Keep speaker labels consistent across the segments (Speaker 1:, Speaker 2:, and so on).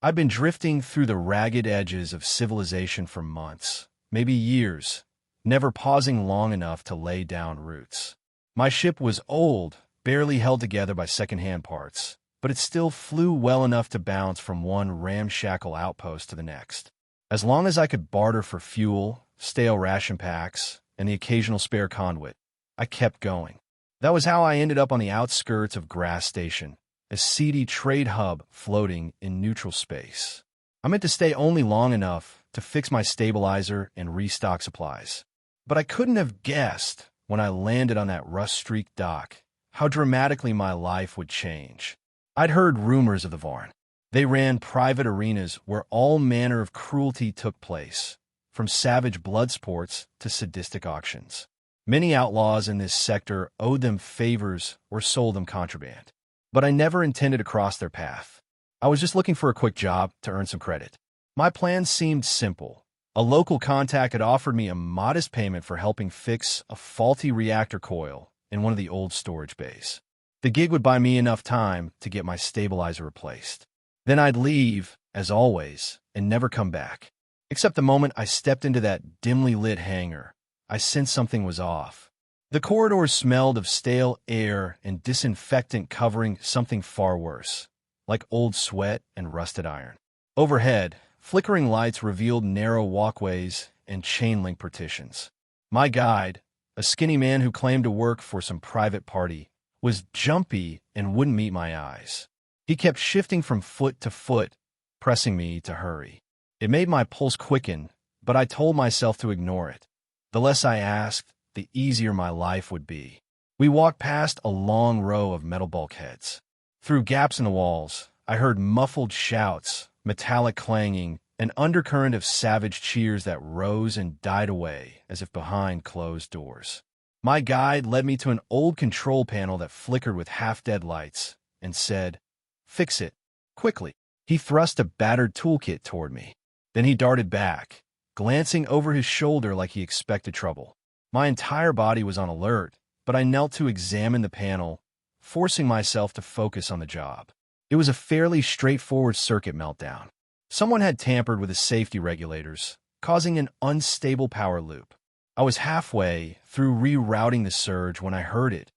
Speaker 1: I'd been drifting through the ragged edges of civilization for months, maybe years, never pausing long enough to lay down roots. My ship was old, barely held together by second-hand parts, but it still flew well enough to bounce from one ramshackle outpost to the next. As long as I could barter for fuel, stale ration packs, and the occasional spare conduit, I kept going. That was how I ended up on the outskirts of Grass Station, a seedy trade hub floating in neutral space. I meant to stay only long enough to fix my stabilizer and restock supplies. But I couldn't have guessed, when I landed on that rust-streaked dock, how dramatically my life would change. I'd heard rumors of the Varn. They ran private arenas where all manner of cruelty took place, from savage blood sports to sadistic auctions. Many outlaws in this sector owed them favors or sold them contraband. But I never intended to cross their path. I was just looking for a quick job to earn some credit. My plan seemed simple. A local contact had offered me a modest payment for helping fix a faulty reactor coil in one of the old storage bays. The gig would buy me enough time to get my stabilizer replaced. Then I'd leave, as always, and never come back. Except the moment I stepped into that dimly lit hangar, I sensed something was off. The corridors smelled of stale air and disinfectant covering something far worse, like old sweat and rusted iron. Overhead, flickering lights revealed narrow walkways and chain-link partitions. My guide, a skinny man who claimed to work for some private party, was jumpy and wouldn't meet my eyes. He kept shifting from foot to foot, pressing me to hurry. It made my pulse quicken, but I told myself to ignore it. The less I asked, the easier my life would be. We walked past a long row of metal bulkheads. Through gaps in the walls, I heard muffled shouts, metallic clanging, an undercurrent of savage cheers that rose and died away as if behind closed doors. My guide led me to an old control panel that flickered with half-dead lights and said, "Fix it, quickly." He thrust a battered toolkit toward me. Then he darted back, glancing over his shoulder like he expected trouble. My entire body was on alert, but I knelt to examine the panel, forcing myself to focus on the job. It was a fairly straightforward circuit meltdown. Someone had tampered with the safety regulators, causing an unstable power loop. I was halfway through rerouting the surge when I heard it,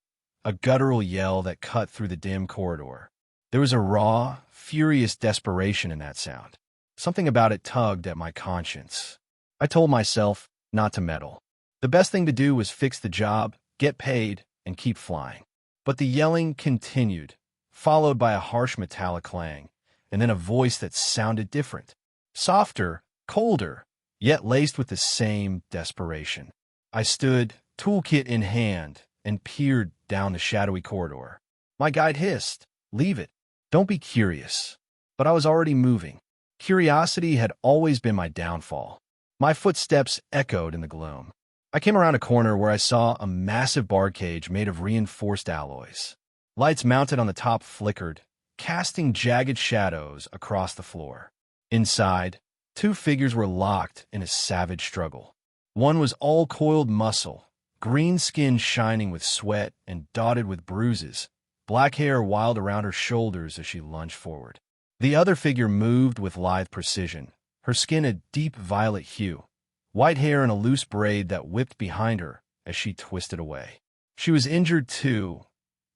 Speaker 1: a guttural yell that cut through the dim corridor. There was a raw, furious desperation in that sound. Something about it tugged at my conscience. I told myself not to meddle. The best thing to do was fix the job, get paid, and keep flying. But the yelling continued, followed by a harsh metallic clang, and then a voice that sounded different. Softer, colder, yet laced with the same desperation. I stood, toolkit in hand, and peered down the shadowy corridor. My guide hissed, "Leave it. Don't be curious." But I was already moving. Curiosity had always been my downfall. My footsteps echoed in the gloom. I came around a corner where I saw a massive bar cage made of reinforced alloys. Lights mounted on the top flickered, casting jagged shadows across the floor. Inside, two figures were locked in a savage struggle. One was all coiled muscle, green skin shining with sweat and dotted with bruises, black hair wild around her shoulders as she lunged forward. The other figure moved with lithe precision, her skin a deep violet hue, white hair in a loose braid that whipped behind her as she twisted away. She was injured too,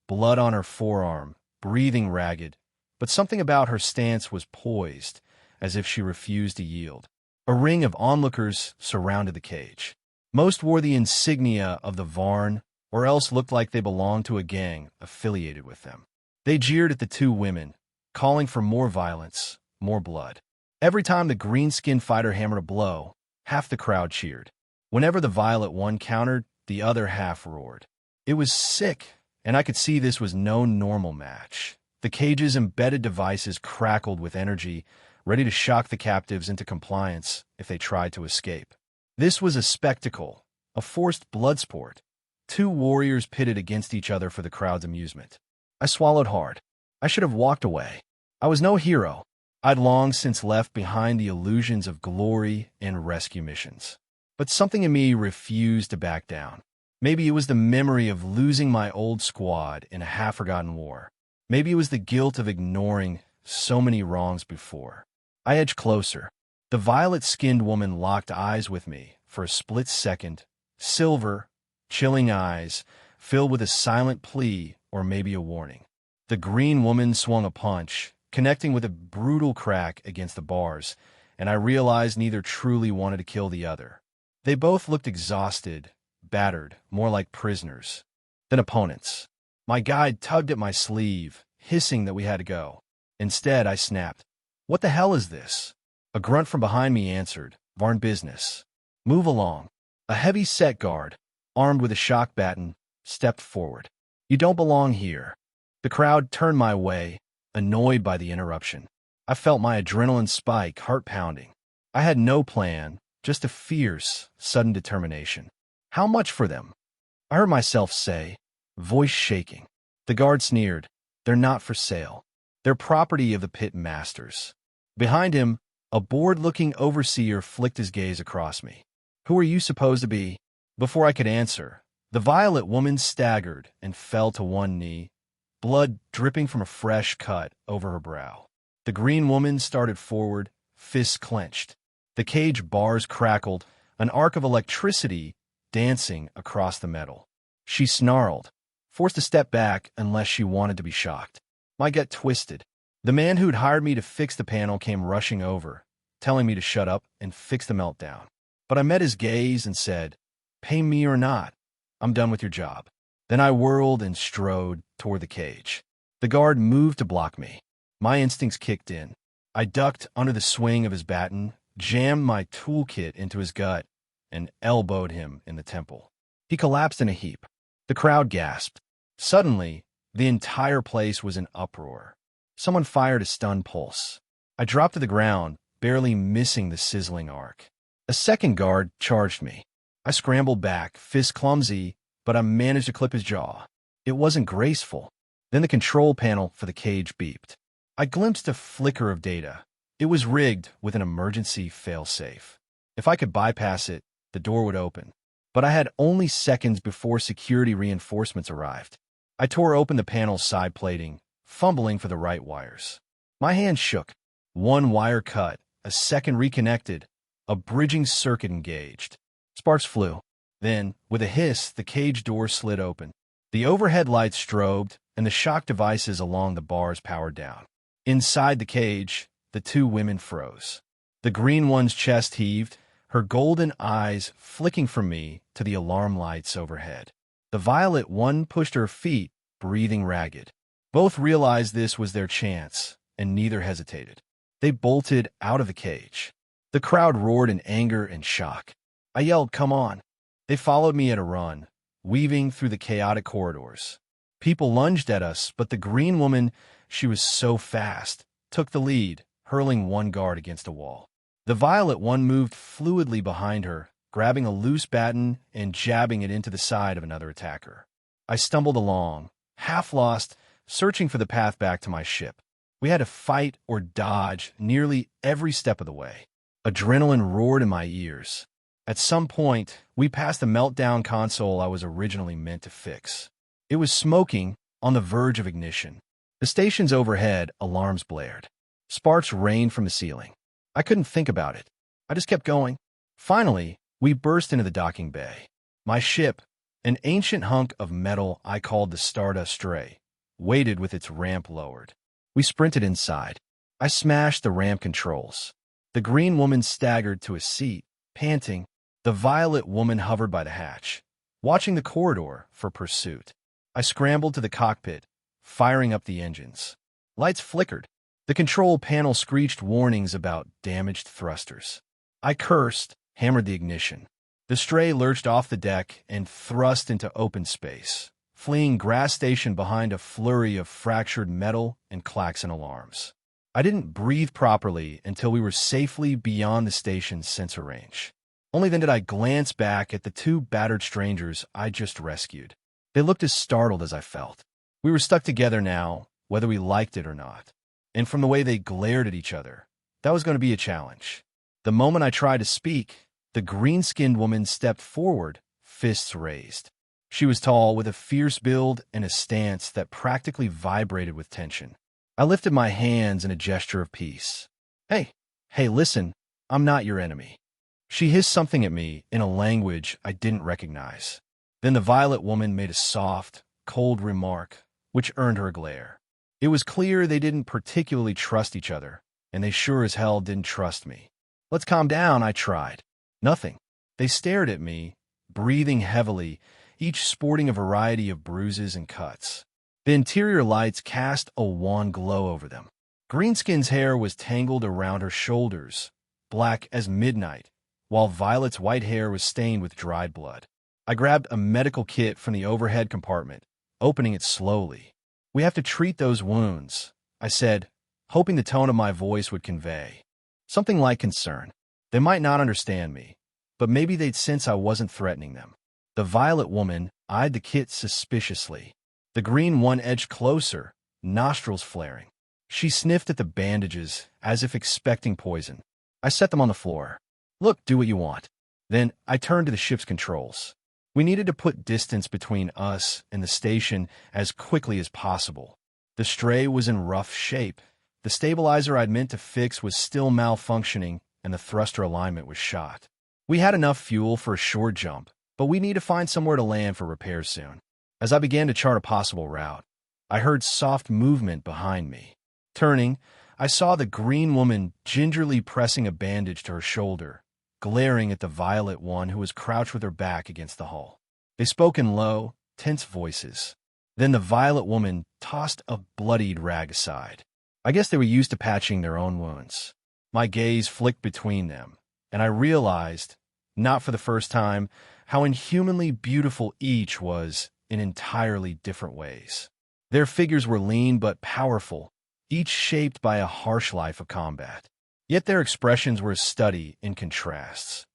Speaker 1: blood on her forearm, breathing ragged, but something about her stance was poised, as if she refused to yield. A ring of onlookers surrounded the cage. Most wore the insignia of the Varn, or else looked like they belonged to a gang affiliated with them. They jeered at the two women, calling for more violence, more blood. Every time the green-skinned fighter hammered a blow, half the crowd cheered. Whenever the violet one countered, the other half roared. It was sick, and I could see this was no normal match. The cage's embedded devices crackled with energy, ready to shock the captives into compliance if they tried to escape. This was a spectacle, a forced blood sport. Two warriors pitted against each other for the crowd's amusement. I swallowed hard. I should have walked away. I was no hero. I'd long since left behind the illusions of glory and rescue missions. But something in me refused to back down. Maybe it was the memory of losing my old squad in a half-forgotten war. Maybe it was the guilt of ignoring so many wrongs before. I edged closer. The violet-skinned woman locked eyes with me for a split second. Silver, chilling eyes, filled with a silent plea or maybe a warning. The green woman swung a punch, connecting with a brutal crack against the bars, and I realized neither truly wanted to kill the other. They both looked exhausted, battered, more like prisoners than opponents. My guide tugged at my sleeve, hissing that we had to go. Instead, I snapped, "What the hell is this?" A grunt from behind me answered, "Varn business. Move along." A heavy-set guard, armed with a shock baton, stepped forward. "You don't belong here." The crowd turned my way, annoyed by the interruption. I felt my adrenaline spike, heart pounding. I had no plan, just a fierce, sudden determination. "How much for them?" I heard myself say, voice shaking. The guard sneered, "They're not for sale. They're property of the pit masters." Behind him, a bored-looking overseer flicked his gaze across me. "Who are you supposed to be?" Before I could answer, the violet woman staggered and fell to one knee, blood dripping from a fresh cut over her brow. The green woman started forward, fists clenched. The cage bars crackled, an arc of electricity dancing across the metal. She snarled, forced to step back unless she wanted to be shocked. My gut twisted. The man who'd hired me to fix the panel came rushing over, telling me to shut up and fix the meltdown. But I met his gaze and said, "Pay me or not, I'm done with your job." Then I whirled and strode toward the cage. The guard moved to block me. My instincts kicked in. I ducked under the swing of his baton, jammed my toolkit into his gut, and elbowed him in the temple. He collapsed in a heap. The crowd gasped. Suddenly, the entire place was in uproar. Someone fired a stun pulse. I dropped to the ground, barely missing the sizzling arc. A second guard charged me. I scrambled back, fist clumsy, but I managed to clip his jaw. It wasn't graceful. Then the control panel for the cage beeped. I glimpsed a flicker of data. It was rigged with an emergency fail-safe. If I could bypass it, the door would open. But I had only seconds before security reinforcements arrived. I tore open the panel's side plating, fumbling for the right wires. My hand shook. One wire cut, a second reconnected, a bridging circuit engaged. Sparks flew. Then, with a hiss, the cage door slid open. The overhead lights strobed, and the shock devices along the bars powered down. Inside the cage, the two women froze. The green one's chest heaved, her golden eyes flicking from me to the alarm lights overhead. The violet one pushed her feet, breathing ragged. Both realized this was their chance, and neither hesitated. They bolted out of the cage. The crowd roared in anger and shock. I yelled, "Come on." They followed me at a run, weaving through the chaotic corridors. People lunged at us, but the green woman, she was so fast, took the lead, hurling one guard against a wall. The violet one moved fluidly behind her, grabbing a loose baton and jabbing it into the side of another attacker. I stumbled along, half lost, searching for the path back to my ship. We had to fight or dodge nearly every step of the way. Adrenaline roared in my ears. At some point, we passed the meltdown console I was originally meant to fix. It was smoking, on the verge of ignition. The station's overhead alarms blared. Sparks rained from the ceiling. I couldn't think about it. I just kept going. Finally, we burst into the docking bay. My ship, an ancient hunk of metal I called the Stardust Ray, waited with its ramp lowered. We sprinted inside. I smashed the ramp controls. The green woman staggered to a seat, panting. The violet woman hovered by the hatch, watching the corridor for pursuit. I scrambled to the cockpit, firing up the engines. Lights flickered. The control panel screeched warnings about damaged thrusters. I cursed, hammered the ignition. The Stray lurched off the deck and thrust into open space, fleeing grass station behind a flurry of fractured metal and klaxon alarms. I didn't breathe properly until we were safely beyond the station's sensor range. Only then did I glance back at the two battered strangers I just rescued. They looked as startled as I felt. We were stuck together now, whether we liked it or not. And from the way they glared at each other, that was going to be a challenge. The moment I tried to speak, the green-skinned woman stepped forward, fists raised. She was tall, with a fierce build and a stance that practically vibrated with tension. I lifted my hands in a gesture of peace. "Hey, Hey, listen, I'm not your enemy. She hissed something at me in a language I didn't recognize. Then the violet woman made a soft, cold remark, which earned her a glare. It was clear they didn't particularly trust each other, and they sure as hell didn't trust me. Let's calm down, I tried. Nothing. They stared at me, breathing heavily, each sporting a variety of bruises and cuts. The interior lights cast a wan glow over them. Greenskin's hair was tangled around her shoulders, black as midnight, while Violet's white hair was stained with dried blood. I grabbed a medical kit from the overhead compartment, opening it slowly. We have to treat those wounds, I said, hoping the tone of my voice would convey something like concern. They might not understand me, but maybe they'd sense I wasn't threatening them. The violet woman eyed the kit suspiciously. The green one edged closer, nostrils flaring. She sniffed at the bandages, as if expecting poison. I set them on the floor. Look, do what you want. Then I turned to the ship's controls. We needed to put distance between us and the station as quickly as possible. The Stray was in rough shape. The stabilizer I'd meant to fix was still malfunctioning, and the thruster alignment was shot. We had enough fuel for a short jump, but we need to find somewhere to land for repairs soon. As I began to chart a possible route, I heard soft movement behind me. Turning, I saw the green woman gingerly pressing a bandage to her shoulder, glaring at the violet one who was crouched with her back against the hull. They spoke in low, tense voices. Then the violet woman tossed a bloodied rag aside. I guess they were used to patching their own wounds. My gaze flicked between them, and I realized, not for the first time, how inhumanly beautiful each was in entirely different ways. Their figures were lean but powerful, each shaped by a harsh life of combat. Yet their expressions were a study in contrasts.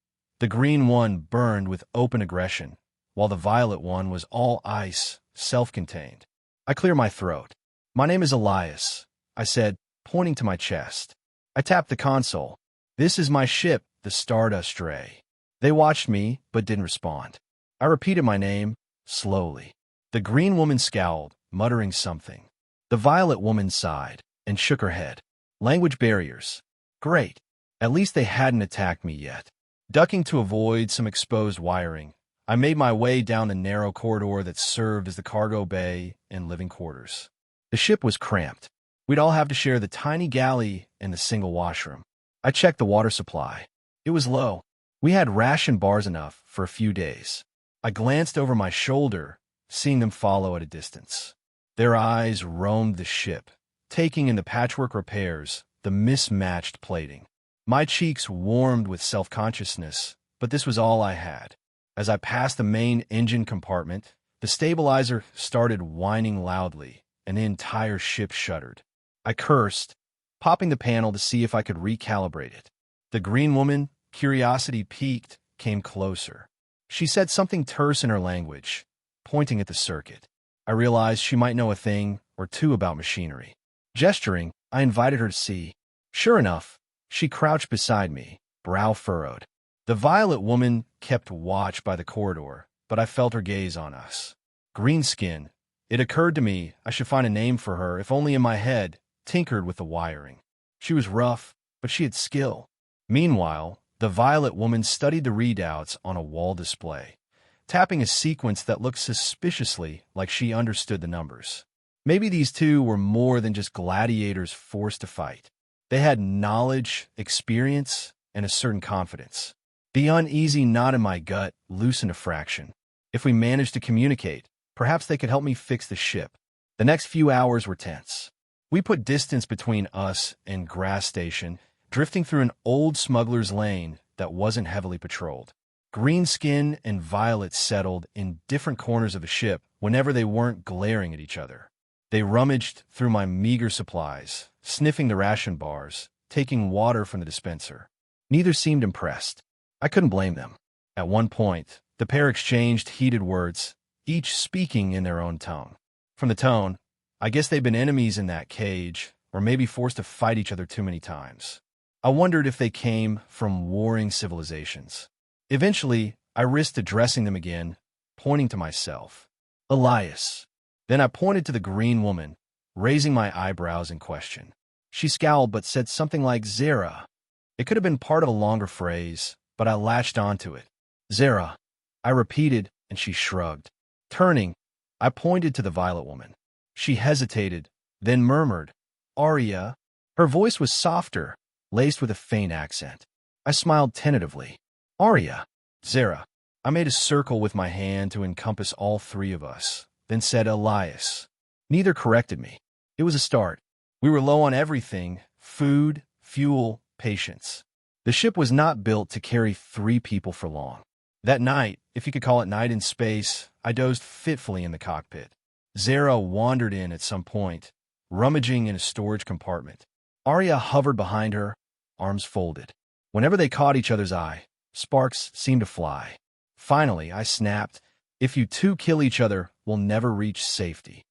Speaker 1: The green one burned with open aggression, while the violet one was all ice, self-contained. I cleared my throat. My name is Elias, I said, pointing to my chest. I tapped the console. This is my ship, the Stardust Stray. They watched me, but didn't respond. I repeated my name, slowly. The green woman scowled, muttering something. The violet woman sighed and shook her head. Language barriers. Great. At least they hadn't attacked me yet. Ducking to avoid some exposed wiring, I made my way down the narrow corridor that served as the cargo bay and living quarters. The ship was cramped. We'd all have to share the tiny galley and the single washroom. I checked the water supply. It was low. We had ration bars enough for a few days. I glanced over my shoulder, seeing them follow at a distance. Their eyes roamed the ship, taking in the patchwork repairs, the mismatched plating. My cheeks warmed with self-consciousness, but this was all I had. As I passed the main engine compartment, the stabilizer started whining loudly, and the entire ship shuddered. I cursed, popping the panel to see if I could recalibrate it. The green woman, curiosity piqued, came closer. She said something terse in her language, pointing at the circuit. I realized she might know a thing or two about machinery. Gesturing, I invited her to see. Sure enough, she crouched beside me, brow furrowed. The violet woman kept watch by the corridor, but I felt her gaze on us. Greenskin. It occurred to me I should find a name for her, if only in my head, tinkered with the wiring. She was rough, but she had skill. Meanwhile, the violet woman studied the readouts on a wall display, tapping a sequence that looked suspiciously like she understood the numbers. Maybe these two were more than just gladiators forced to fight. They had knowledge, experience, and a certain confidence. The uneasy knot in my gut loosened a fraction. If we managed to communicate, perhaps they could help me fix the ship. The next few hours were tense. We put distance between us and Grass Station, drifting through an old smuggler's lane that wasn't heavily patrolled. Greenskin and Violet settled in different corners of the ship whenever they weren't glaring at each other. They rummaged through my meager supplies, sniffing the ration bars, taking water from the dispenser. Neither seemed impressed. I couldn't blame them. At one point, the pair exchanged heated words, each speaking in their own tongue. From the tone, I guess they'd been enemies in that cage, or maybe forced to fight each other too many times. I wondered if they came from warring civilizations. Eventually, I risked addressing them again, pointing to myself. Elias. Then I pointed to the green woman, raising my eyebrows in question. She scowled but said something like Zara. It could have been part of a longer phrase, but I latched onto it. Zara, I repeated, and she shrugged. Turning, I pointed to the violet woman. She hesitated, then murmured, Arya. Her voice was softer, laced with a faint accent. I smiled tentatively. Arya. Zara. I made a circle with my hand to encompass all three of us, then said Elias. Neither corrected me. It was a start. We were low on everything: food, fuel, patience. The ship was not built to carry 3 people for long. That night, if you could call it night in space, I dozed fitfully in the cockpit. Zara wandered in at some point, rummaging in a storage compartment. Arya hovered behind her, arms folded. Whenever they caught each other's eye, sparks seemed to fly. Finally, I snapped, if you two kill each other, we'll never reach safety.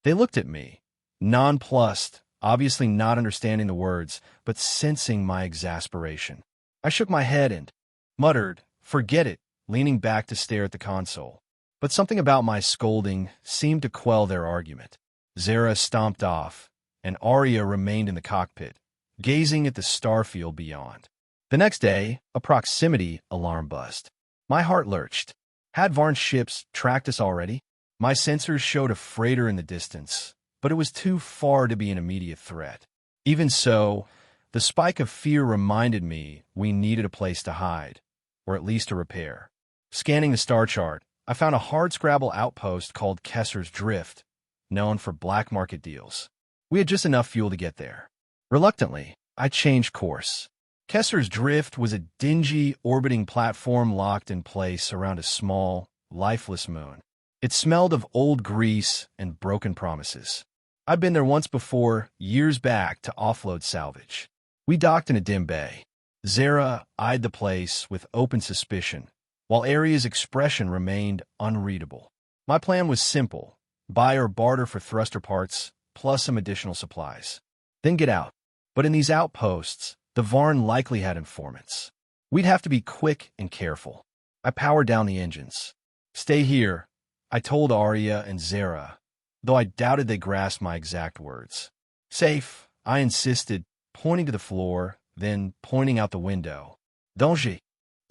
Speaker 1: They looked at me, nonplussed, obviously not understanding the words, but sensing my exasperation. I shook my head and muttered, forget it, leaning back to stare at the console. But something about my scolding seemed to quell their argument. Zara stomped off, and Arya remained in the cockpit, gazing at the starfield beyond. The next day, a proximity alarm buzzed. My heart lurched. Had Varn's ships tracked us already? My sensors showed a freighter in the distance, but it was too far to be an immediate threat. Even so, the spike of fear reminded me we needed a place to hide, or at least a repair. Scanning the star chart, I found a hardscrabble outpost called Kesser's Drift, known for black market deals. We had just enough fuel to get there. Reluctantly, I changed course. Kesser's Drift was a dingy, orbiting platform locked in place around a small, lifeless moon. It smelled of old grease and broken promises. I'd been there once before, years back, to offload salvage. We docked in a dim bay. Zara eyed the place with open suspicion, while Arya's expression remained unreadable. My plan was simple: buy or barter for thruster parts, plus some additional supplies. Then get out. But in these outposts, the Varn likely had informants. We'd have to be quick and careful. I powered down the engines. Stay here, I told Arya and Zara, though I doubted they grasped my exact words. Safe, I insisted, pointing to the floor, then pointing out the window. Danger.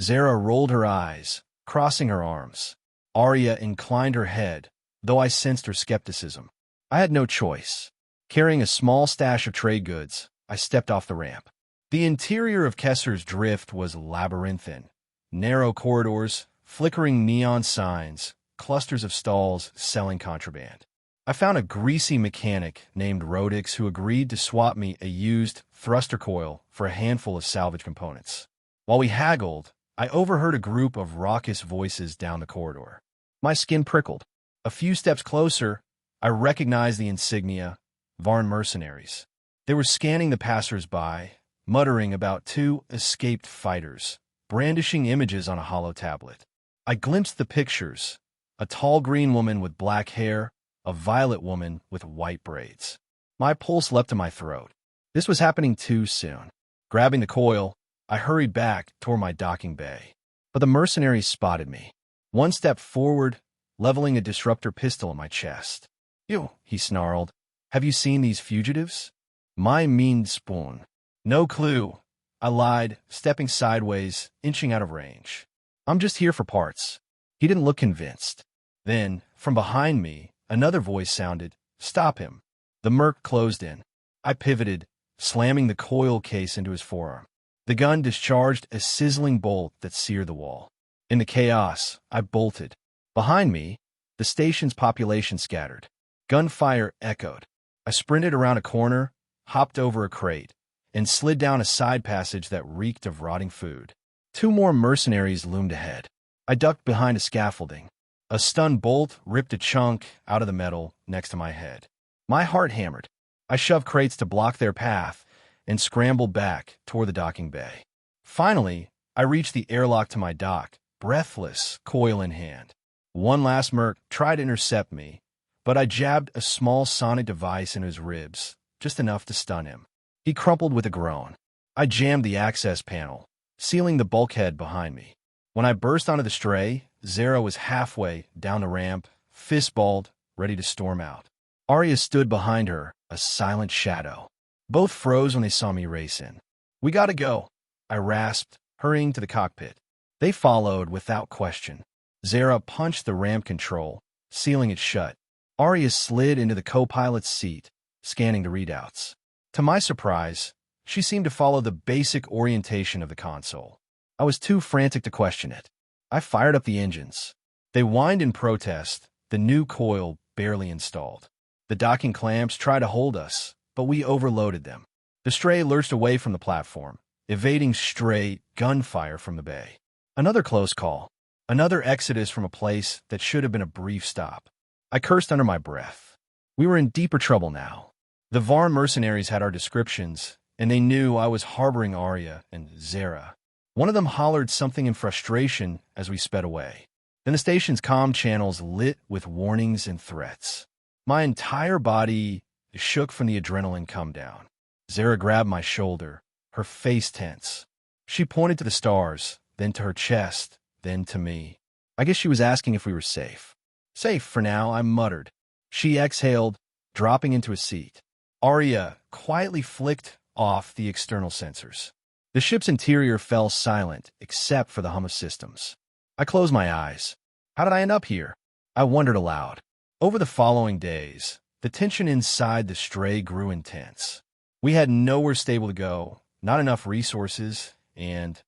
Speaker 1: Zara rolled her eyes, crossing her arms. Arya inclined her head, though I sensed her skepticism. I had no choice. Carrying a small stash of trade goods, I stepped off the ramp. The interior of Kesser's Drift was labyrinthine. Narrow corridors, flickering neon signs, clusters of stalls selling contraband. I found a greasy mechanic named Rodix who agreed to swap me a used thruster coil for a handful of salvage components. While we haggled, I overheard a group of raucous voices down the corridor. My skin prickled. A few steps closer, I recognized the insignia: Varn mercenaries. They were scanning the passers-by, muttering about 2 escaped fighters, brandishing images on a hollow tablet. I glimpsed the pictures: a tall green woman with black hair, a violet woman with white braids. My pulse leapt to my throat. This was happening too soon. Grabbing the coil, I hurried back toward my docking bay. But the mercenaries spotted me. One stepped forward, leveling a disruptor pistol at my chest. You, he snarled. Have you seen these fugitives? My mean spoon. No clue. I lied, stepping sideways, inching out of range. I'm just here for parts. He didn't look convinced. Then, from behind me, another voice sounded. Stop him. The merc closed in. I pivoted, slamming the coil case into his forearm. The gun discharged a sizzling bolt that seared the wall. In the chaos, I bolted. Behind me, the station's population scattered. Gunfire echoed. I sprinted around a corner, hopped over a crate, and slid down a side passage that reeked of rotting food. 2 more mercenaries loomed ahead. I ducked behind a scaffolding. A stun bolt ripped a chunk out of the metal next to my head. My heart hammered. I shoved crates to block their path and scrambled back toward the docking bay. Finally, I reached the airlock to my dock, breathless, coil in hand. One last merc tried to intercept me, but I jabbed a small sonic device in his ribs, just enough to stun him. He crumpled with a groan. I jammed the access panel, sealing the bulkhead behind me. When I burst onto the stray, Zara was halfway down the ramp, fist-balled, ready to storm out. Arya stood behind her, a silent shadow. Both froze when they saw me race in. We gotta go. I rasped, hurrying to the cockpit. They followed without question. Zara punched the ramp control, sealing it shut. Arya slid into the co-pilot's seat, scanning the readouts. To my surprise, she seemed to follow the basic orientation of the console. I was too frantic to question it. I fired up the engines. They whined in protest, the new coil barely installed. The docking clamps tried to hold us, but we overloaded them. The Stray lurched away from the platform, evading stray gunfire from the bay. Another close call. Another exodus from a place that should have been a brief stop. I cursed under my breath. We were in deeper trouble now. The Varn mercenaries had our descriptions, and they knew I was harboring Arya and Zara. One of them hollered something in frustration as we sped away. Then the station's comm channels lit with warnings and threats. My entire body shook from the adrenaline come-down. Zara grabbed my shoulder, her face tense. She pointed to the stars, then to her chest, then to me. I guess she was asking if we were safe. Safe for now, I muttered. She exhaled, dropping into a seat. Arya quietly flicked off the external sensors. The ship's interior fell silent, except for the hum of systems. I closed my eyes. How did I end up here? I wondered aloud. Over the following days, the tension inside the Stray grew intense. We had nowhere stable to go, not enough resources, and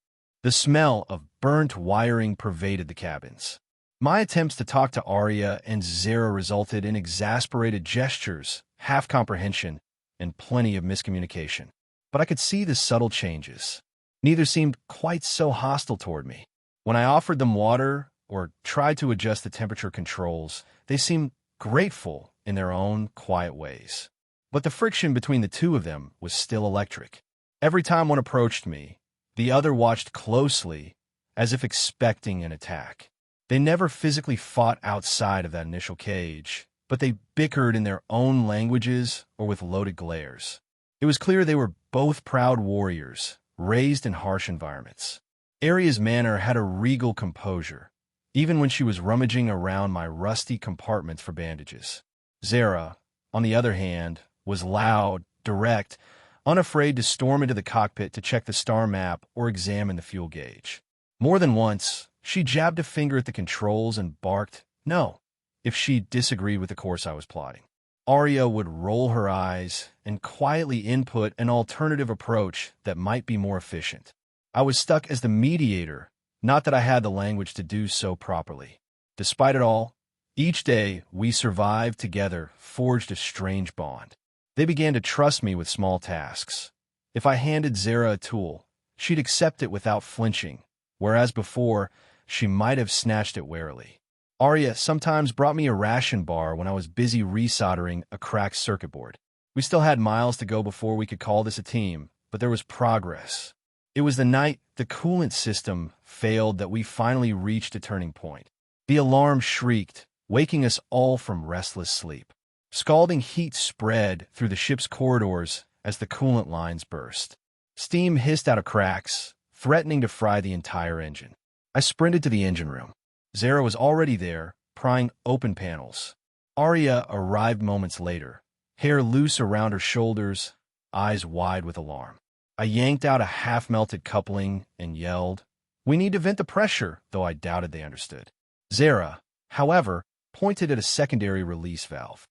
Speaker 1: the smell of burnt wiring pervaded the cabins. My attempts to talk to Arya and Zara resulted in exasperated gestures, half comprehension, and plenty of miscommunication. But I could see the subtle changes. Neither seemed quite so hostile toward me. When I offered them water or tried to adjust the temperature controls, they seemed grateful in their own quiet ways. But the friction between the two of them was still electric. Every time one approached me, the other watched closely, as if expecting an attack. They never physically fought outside of that initial cage, but they bickered in their own languages or with loaded glares. It was clear they were both proud warriors, raised in harsh environments. Arya's manner had a regal composure, even when she was rummaging around my rusty compartments for bandages. Zara, on the other hand, was loud, direct, unafraid to storm into the cockpit to check the star map or examine the fuel gauge. More than once, she jabbed a finger at the controls and barked, "No," if she disagreed with the course I was plotting. Arya would roll her eyes and quietly input an alternative approach that might be more efficient. I was stuck as the mediator, not that I had the language to do so properly. Despite it all, each day we survived together forged a strange bond. They began to trust me with small tasks. If I handed Zara a tool, she'd accept it without flinching, whereas before, she might have snatched it warily. Arya sometimes brought me a ration bar when I was busy resoldering a cracked circuit board. We still had miles to go before we could call this a team, but there was progress. It was the night the coolant system failed that we finally reached a turning point. The alarm shrieked, waking us all from restless sleep. Scalding heat spread through the ship's corridors as the coolant lines burst. Steam hissed out of cracks, threatening to fry the entire engine. I sprinted to the engine room. Zara was already there, prying open panels. Arya arrived moments later, hair loose around her shoulders, eyes wide with alarm. I yanked out a half-melted coupling and yelled, "We need to vent the pressure," though I doubted they understood. Zara, however, pointed at a secondary release valve.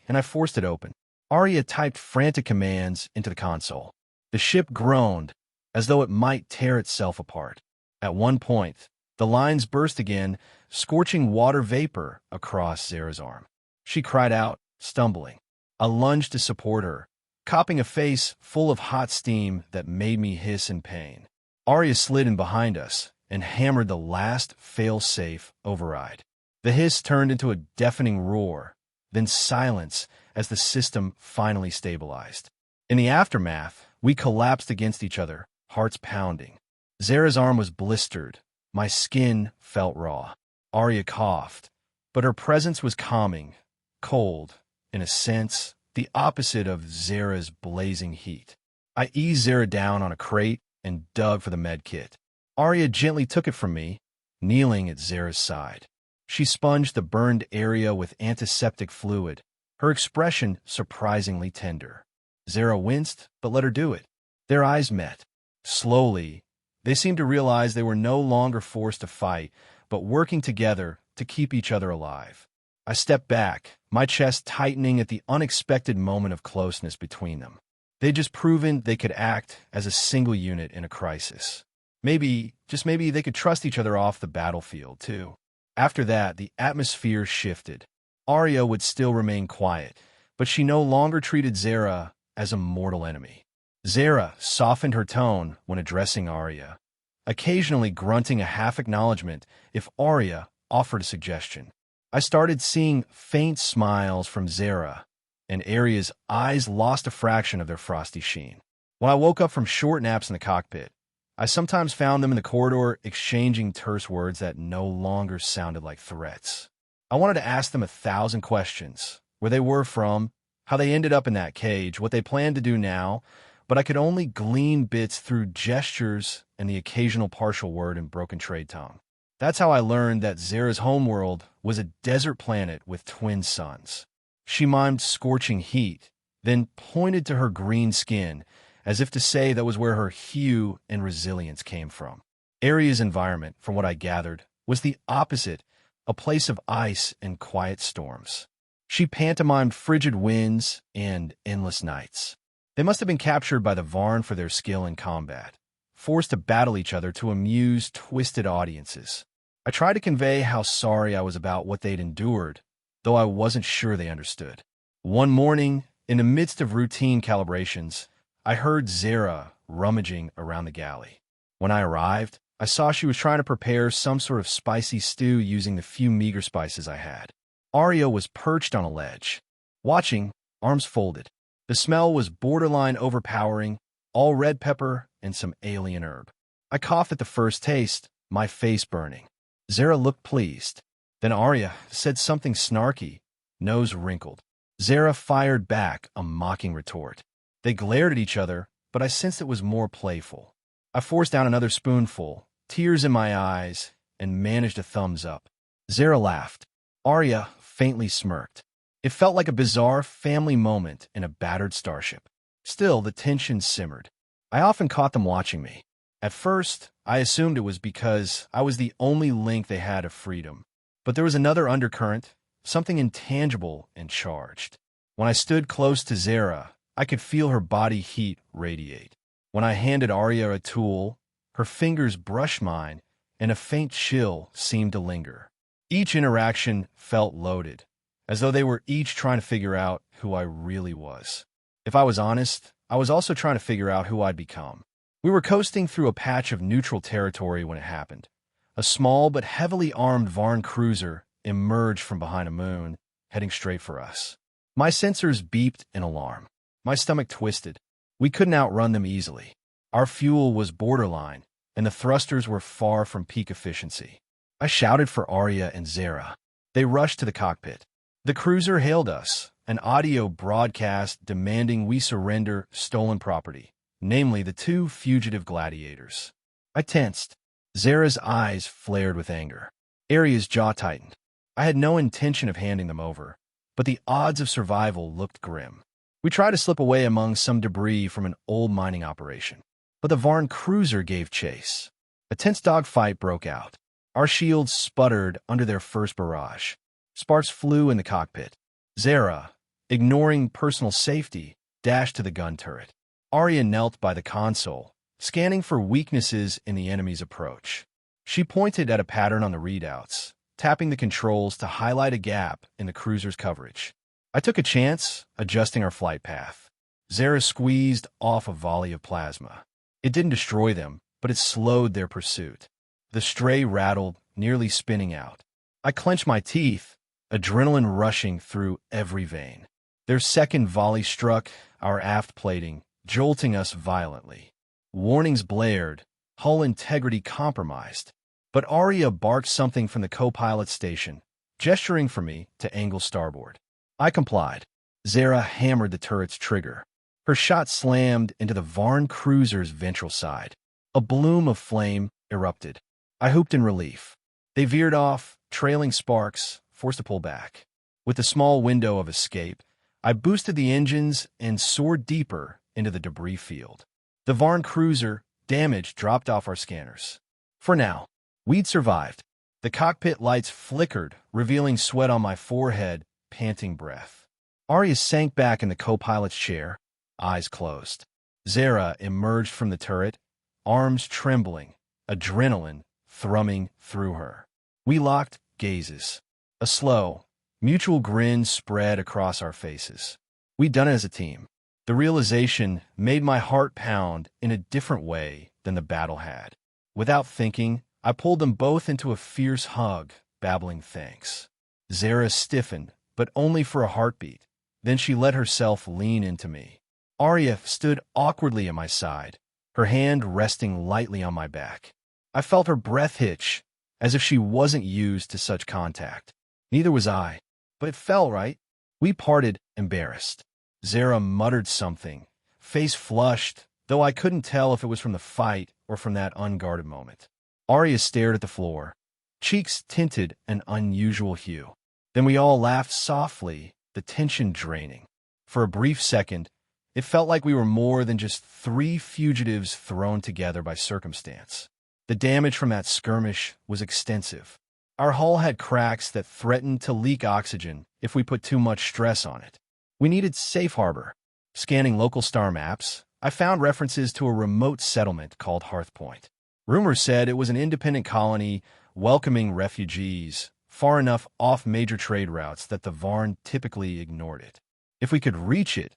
Speaker 1: And I forced it open. Arya typed frantic commands into the console. The ship groaned, as though it might tear itself apart. At one point, the lines burst again, scorching water vapor across Zara's arm. She cried out, stumbling. I lunged to support her, copping a face full of hot steam that made me hiss in pain. Arya slid in behind us and hammered the last fail-safe override. The hiss turned into a deafening roar, then silence as the system finally stabilized. In the aftermath, we collapsed against each other, hearts pounding. Zara's arm was blistered. My skin felt raw. Arya coughed, but her presence was calming, cold, in a sense, the opposite of Zara's blazing heat. I eased Zara down on a crate and dug for the med kit. Arya gently took it from me, kneeling at Zara's side. She sponged the burned area with antiseptic fluid, her expression surprisingly tender. Zara winced, but let her do it. Their eyes met. Slowly, they seemed to realize they were no longer forced to fight, but working together to keep each other alive. I stepped back, my chest tightening at the unexpected moment of closeness between them. They'd just proven they could act as a single unit in a crisis. Maybe, just maybe, they could trust each other off the battlefield, too. After that, the atmosphere shifted. Arya would still remain quiet, but she no longer treated Zera as a mortal enemy. Zera softened her tone when addressing Arya, occasionally grunting a half-acknowledgement if Arya offered a suggestion. I started seeing faint smiles from Zera, and Arya's eyes lost a fraction of their frosty sheen. When I woke up from short naps in the cockpit, I sometimes found them in the corridor exchanging terse words that no longer sounded like threats. I wanted to ask them 1,000 questions, where they were from, how they ended up in that cage, what they planned to do now, but I could only glean bits through gestures and the occasional partial word in broken trade tongue. That's how I learned that Zera's homeworld was a desert planet with twin suns. She mimed scorching heat, then pointed to her green skin, as if to say that was where her hue and resilience came from. Arya's environment, from what I gathered, was the opposite, a place of ice and quiet storms. She pantomimed frigid winds and endless nights. They must have been captured by the Varn for their skill in combat, forced to battle each other to amuse twisted audiences. I tried to convey how sorry I was about what they'd endured, though I wasn't sure they understood. One morning, in the midst of routine calibrations, I heard Zera rummaging around the galley. When I arrived, I saw she was trying to prepare some sort of spicy stew using the few meager spices I had. Arya was perched on a ledge, watching, arms folded. The smell was borderline overpowering, all red pepper and some alien herb. I coughed at the first taste, my face burning. Zera looked pleased. Then Arya said something snarky, nose wrinkled. Zera fired back a mocking retort. They glared at each other, but I sensed it was more playful. I forced down another spoonful, tears in my eyes, and managed a thumbs up. Zera laughed. Arya faintly smirked. It felt like a bizarre family moment in a battered starship. Still, the tension simmered. I often caught them watching me. At first, I assumed it was because I was the only link they had of freedom. But there was another undercurrent, something intangible and charged. When I stood close to Zera, I could feel her body heat radiate. When I handed Arya a tool, her fingers brushed mine, and a faint chill seemed to linger. Each interaction felt loaded, as though they were each trying to figure out who I really was. If I was honest, I was also trying to figure out who I'd become. We were coasting through a patch of neutral territory when it happened. A small but heavily armed Varn cruiser emerged from behind a moon, heading straight for us. My sensors beeped in alarm. My stomach twisted. We couldn't outrun them easily. Our fuel was borderline, and the thrusters were far from peak efficiency. I shouted for Arya and Zera. They rushed to the cockpit. The cruiser hailed us, an audio broadcast demanding we surrender stolen property, namely the 2 fugitive gladiators. I tensed. Zera's eyes flared with anger. Arya's jaw tightened. I had no intention of handing them over, but the odds of survival looked grim. We tried to slip away among some debris from an old mining operation, but the Varn cruiser gave chase. A tense dogfight broke out. Our shields sputtered under their first barrage. Sparks flew in the cockpit. Zera, ignoring personal safety, dashed to the gun turret. Arya knelt by the console, scanning for weaknesses in the enemy's approach. She pointed at a pattern on the readouts, tapping the controls to highlight a gap in the cruiser's coverage. I took a chance, adjusting our flight path. Zera squeezed off a volley of plasma. It didn't destroy them, but it slowed their pursuit. The stray rattled, nearly spinning out. I clenched my teeth, adrenaline rushing through every vein. Their second volley struck our aft plating, jolting us violently. Warnings blared, hull integrity compromised. But Arya barked something from the co-pilot station, gesturing for me to angle starboard. I complied. Zera hammered the turret's trigger. Her shot slammed into the Varn cruiser's ventral side. A bloom of flame erupted. I whooped in relief. They veered off, trailing sparks, forced to pull back. With the small window of escape, I boosted the engines and soared deeper into the debris field. The Varn cruiser, damage dropped off our scanners. For now, we'd survived. The cockpit lights flickered, revealing sweat on my forehead, panting breath. Arya sank back in the co-pilot's chair, eyes closed. Zara emerged from the turret, arms trembling, adrenaline thrumming through her. We locked gazes. A slow, mutual grin spread across our faces. We'd done it as a team. The realization made my heart pound in a different way than the battle had. Without thinking, I pulled them both into a fierce hug, babbling thanks. Zara stiffened, but only for a heartbeat. Then she let herself lean into me. Arya stood awkwardly at my side, her hand resting lightly on my back. I felt her breath hitch, as if she wasn't used to such contact. Neither was I, but it felt right. We parted, embarrassed. Zara muttered something, face flushed, though I couldn't tell if it was from the fight or from that unguarded moment. Arya stared at the floor, cheeks tinted an unusual hue. Then we all laughed softly, the tension draining. For a brief second, it felt like we were more than just three fugitives thrown together by circumstance. The damage from that skirmish was extensive. Our hull had cracks that threatened to leak oxygen if we put too much stress on it. We needed safe harbor. Scanning local star maps, I found references to a remote settlement called Hearth Point. Rumors said it was an independent colony welcoming refugees, far enough off major trade routes that the Varn typically ignored it. If we could reach it,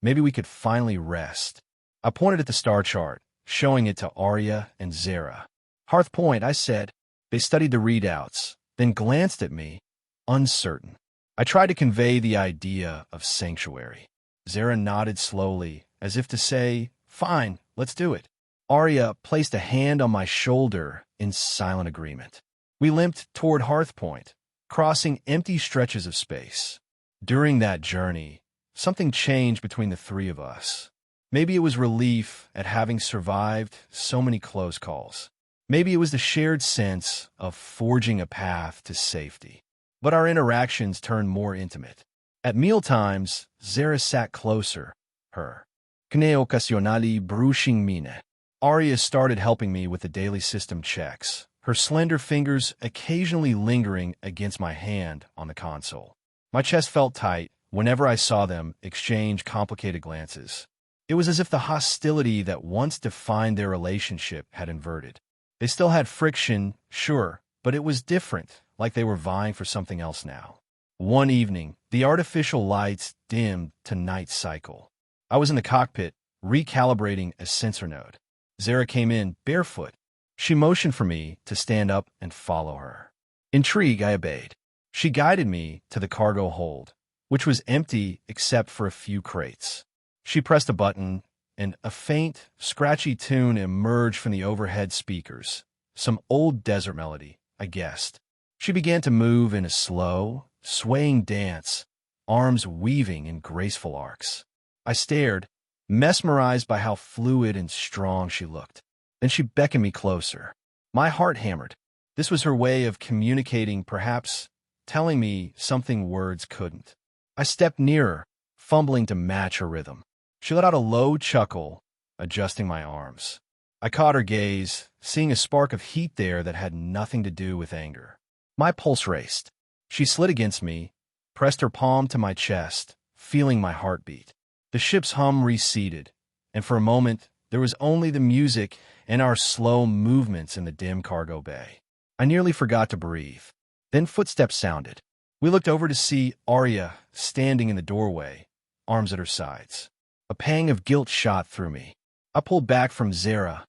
Speaker 1: maybe we could finally rest. I pointed at the star chart, showing it to Arya and Zara. Hearth Point, I said. They studied the readouts, then glanced at me, uncertain. I tried to convey the idea of sanctuary. Zara nodded slowly, as if to say, "Fine, let's do it." Arya placed a hand on my shoulder in silent agreement. We limped toward Hearth Point, crossing empty stretches of space. During that journey, something changed between the three of us. Maybe it was relief at having survived so many close calls. Maybe it was the shared sense of forging a path to safety. But our interactions turned more intimate. At mealtimes, Zara sat closer, her "Kne occasionali brushing mine." Arya started helping me with the daily system checks, her slender fingers occasionally lingering against my hand on the console. My chest felt tight whenever I saw them exchange complicated glances. It was as if the hostility that once defined their relationship had inverted. They still had friction, sure, but it was different, like they were vying for something else now. One evening, the artificial lights dimmed to night cycle. I was in the cockpit, recalibrating a sensor node. Zara came in, barefoot. She motioned for me to stand up and follow her. Intrigued, I obeyed. She guided me to the cargo hold, which was empty except for a few crates. She pressed a button, and a faint, scratchy tune emerged from the overhead speakers. Some old desert melody, I guessed. She began to move in a slow, swaying dance, arms weaving in graceful arcs. I stared, mesmerized by how fluid and strong she looked. Then she beckoned me closer. My heart hammered. This was her way of communicating, perhaps telling me something words couldn't. I stepped nearer, fumbling to match her rhythm. She let out a low chuckle, adjusting my arms. I caught her gaze, seeing a spark of heat there that had nothing to do with anger. My pulse raced. She slid against me, pressed her palm to my chest, feeling my heartbeat. The ship's hum receded, and for a moment there was only the music and our slow movements in the dim cargo bay. I nearly forgot to breathe. Then footsteps sounded. We looked over to see Arya standing in the doorway, arms at her sides. A pang of guilt shot through me. I pulled back from Zara,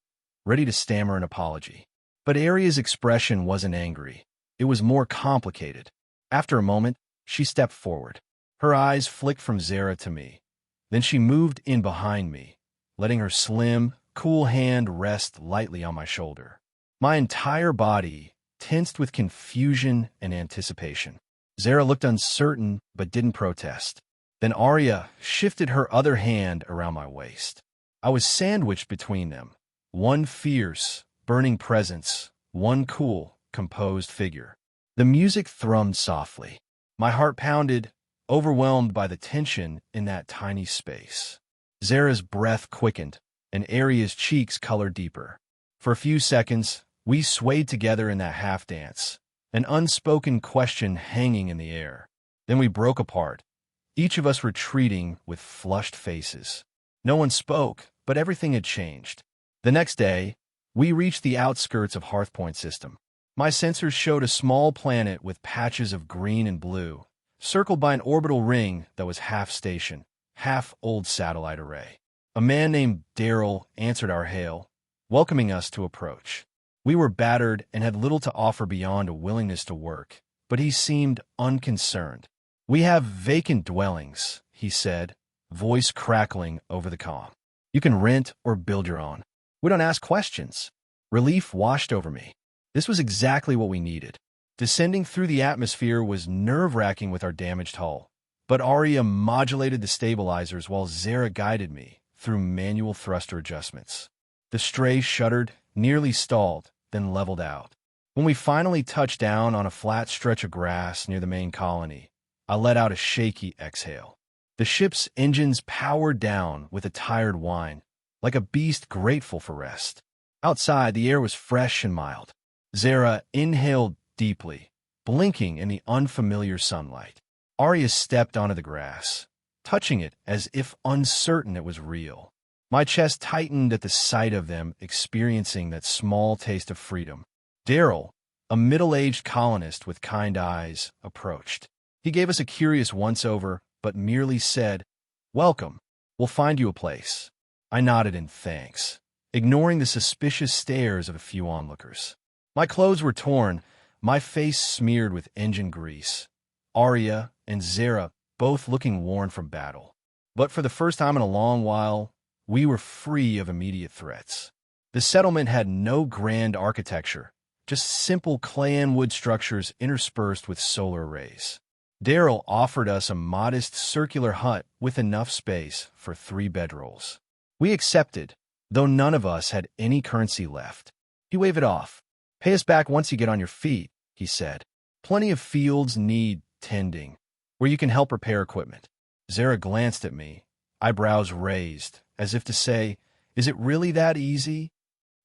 Speaker 1: ready to stammer an apology. But Arya's expression wasn't angry. It was more complicated. After a moment, she stepped forward. Her eyes flicked from Zara to me. Then she moved in behind me, letting her slim, cool hand rest lightly on my shoulder. My entire body tensed with confusion and anticipation. Zara looked uncertain but didn't protest. Then Arya shifted her other hand around my waist. I was sandwiched between them, one fierce, burning presence, one cool, composed figure. The music thrummed softly. My heart pounded, overwhelmed by the tension in that tiny space. Zara's breath quickened, and Arya's cheeks colored deeper. For a few seconds, we swayed together in that half-dance, an unspoken question hanging in the air. Then we broke apart, each of us retreating with flushed faces. No one spoke, but everything had changed. The next day, we reached the outskirts of Hearthpoint system. My sensors showed a small planet with patches of green and blue, circled by an orbital ring that was half station, half old satellite array. A man named Daryl answered our hail, welcoming us to approach. We were battered and had little to offer beyond a willingness to work, but he seemed unconcerned. "We have vacant dwellings," he said, voice crackling over the comm. "You can rent or build your own. We don't ask questions." Relief washed over me. This was exactly what we needed. Descending through the atmosphere was nerve-wracking with our damaged hull, but Arya modulated the stabilizers while Zara guided me through manual thruster adjustments. The Stray shuddered, nearly stalled, then leveled out. When we finally touched down on a flat stretch of grass near the main colony, I let out a shaky exhale. The ship's engines powered down with a tired whine, like a beast grateful for rest. Outside, the air was fresh and mild. Zara inhaled deeply, blinking in the unfamiliar sunlight. Arya stepped onto the grass, touching it as if uncertain it was real. My chest tightened at the sight of them experiencing that small taste of freedom. Daryl, a middle-aged colonist with kind eyes, approached. He gave us a curious once-over, but merely said, "Welcome. We'll find you a place." I nodded in thanks, ignoring the suspicious stares of a few onlookers. My clothes were torn, my face smeared with engine grease. Arya and Zara both looking worn from battle. But for the first time in a long while, we were free of immediate threats. The settlement had no grand architecture, just simple clay and wood structures interspersed with solar arrays. Daryl offered us a modest circular hut with enough space for 3 bedrolls. We accepted, though none of us had any currency left. He waved it off. "Pay us back once you get on your feet," he said. "Plenty of fields need tending, where you can help repair equipment." Zara glanced at me, eyebrows raised, as if to say, "Is it really that easy?"